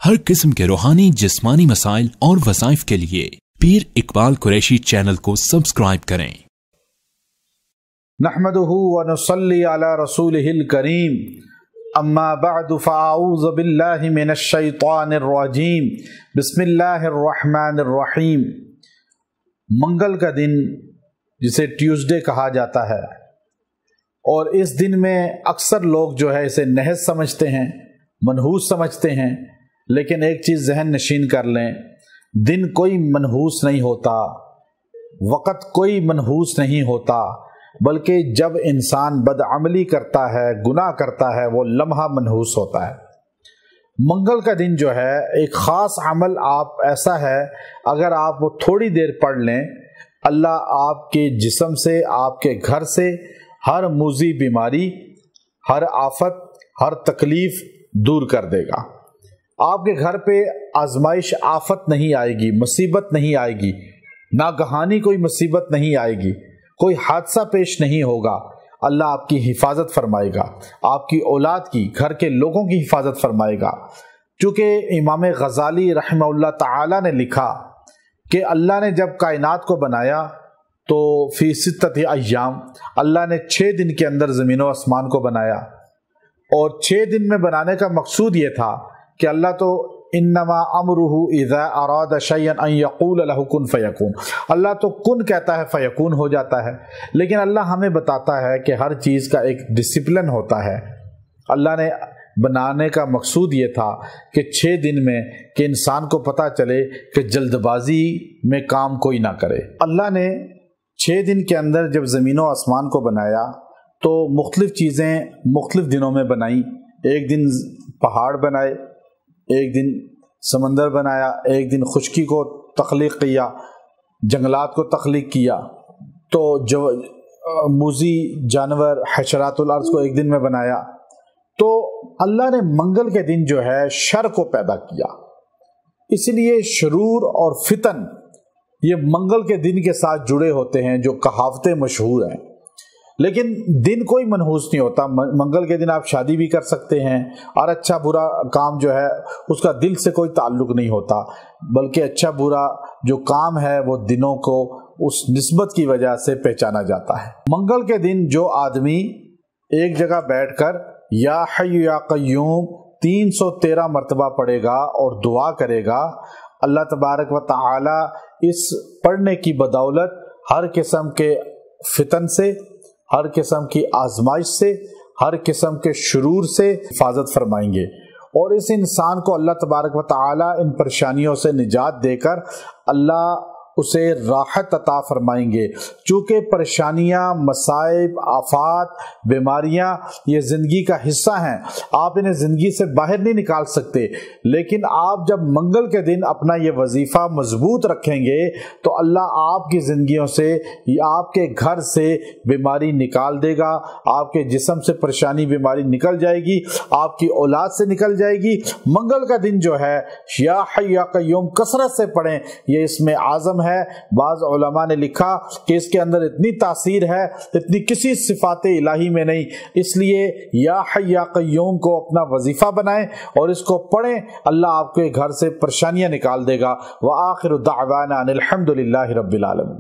ہر قسم کے روحانی جسمانی مسائل اور وظائف کے لیے پیر اقبال قریشی چینل کو سبسکرائب کریں۔ نحمدہ ونصلی علی رسولہ الکریم، اما بعد فاعوذ باللہ من الشیطان الرجیم، بسم اللہ الرحمن الرحیم۔ منگل کا دن جسے ٹیوزڈے کہا جاتا ہے، اور اس دن میں اکثر لوگ جو ہے اسے نحس سمجھتے ہیں، منحوس سمجھتے ہیں، لیکن ایک چیز ذہن نشین کر لیں، دن کوئی منحوس نہیں ہوتا، وقت کوئی منحوس نہیں ہوتا، بلکہ جب انسان بدعملی کرتا ہے، گناہ کرتا ہے، وہ لمحہ منحوس ہوتا ہے۔ منگل کا دن جو ہے ایک خاص عمل آپ ایسا ہے، اگر آپ وہ تھوڑی دیر پڑھ لیں، اللہ آپ کے جسم سے، آپ کے گھر سے ہر موذی بیماری، ہر آفت، ہر تکلیف دور کر دے گا۔ آپ کے گھر پہ آزمائش، آفت نہیں آئے گی، مصیبت نہیں آئے گی، ناگہانی کوئی مصیبت نہیں آئے گی، کوئی حادثہ پیش نہیں ہوگا۔ اللہ آپ کی حفاظت فرمائے گا، آپ کی اولاد کی، گھر کے لوگوں کی حفاظت فرمائے گا۔ چونکہ امام غزالی رحمہ اللہ تعالی نے لکھا کہ اللہ نے جب کائنات کو بنایا تو فی ستۃ ایام، اللہ نے 6 دن کے اندر زمین و آسمان کو بنایا، اور 6 دن میں بنانے کا مقصود یہ تھا کہ اللہ تو انما امرہ اذا اراد شیئا ان یقول له کن فیکون، اللہ تو کن کہتا ہے فیکون ہو جاتا ہے، لیکن اللہ ہمیں بتاتا ہے کہ ہر چیز کا ایک ڈسپلن ہوتا ہے۔ اللہ نے بنانے کا مقصود یہ تھا کہ 6 دن میں کہ انسان کو پتہ چلے کہ جلد بازی میں کام کوئی نہ کرے۔ اللہ نے 6 دن کے اندر جب زمین و آسمان کو بنایا تو مختلف چیزیں مختلف دنوں میں بنائیں۔ ایک دن پہاڑ بنائے، ایک دن سمندر بنایا، ایک دن خشکی کو تخلیق کیا، جنگلات کو تخلیق کیا، تو جو موذی جانور حشرات الارض کو ایک دن میں بنایا۔ تو اللہ نے منگل کے دن جو ہے شر کو پیدا کیا، اس لیے شرور اور فتن یہ منگل کے دن کے ساتھ جڑے ہوتے ہیں، جو کہاوتیں مشہور ہیں۔ لیکن دن کوئی منحوس نہیں ہوتا۔ منگل کے دن آپ شادی بھی کر سکتے ہیں، اور اچھا برا کام جو ہے اس کا دل سے کوئی تعلق نہیں ہوتا، بلکہ اچھا برا جو کام ہے وہ دنوں کو اس نسبت کی وجہ سے پہچانا جاتا ہے۔ منگل کے دن جو آدمی ایک جگہ بیٹھ کر یا حی یا قیوم 313 مرتبہ پڑھے گا اور دعا کرے گا، اللہ تبارک و تعالی اس پڑھنے کی بدولت ہر قسم کے فتن سے، ہر قسم کی آزمائش سے، ہر قسم کے شرور سے حفاظت فرمائیں گے، اور اس انسان کو اللہ تبارک و تعالی ان پریشانیوں سے نجات دے کر اللہ اسے راحت عطا فرمائیں گے۔ چونکہ پریشانیاں، مصائب، آفات، بیماریاں یہ زندگی کا حصہ ہیں، آپ انہیں زندگی سے باہر نہیں نکال سکتے، لیکن آپ جب منگل کے دن اپنا یہ وظیفہ مضبوط رکھیں گے تو اللہ آپ کی زندگیوں سے، آپ کے گھر سے بیماری نکال دے گا، آپ کے جسم سے پریشانی، بیماری نکل جائے گی، آپ کی اولاد سے نکل جائے گی۔ منگل کا دن جو ہے یا حی یا قیوم کثرت سے پڑھیں، یہ اس میں اعظم ہے۔ بعض علماء نے لکھا کہ اس کے اندر اتنی تاثیر ہے، اتنی کسی صفات الہی میں نہیں، اس لیے یا حی یا قیوم کو اپنا وظیفہ بنائیں اور اس کو پڑھیں، اللہ آپ کے گھر سے پریشانیاں نکال دے گا۔ وآخر دعوانا ان الحمد للہ رب العالمین۔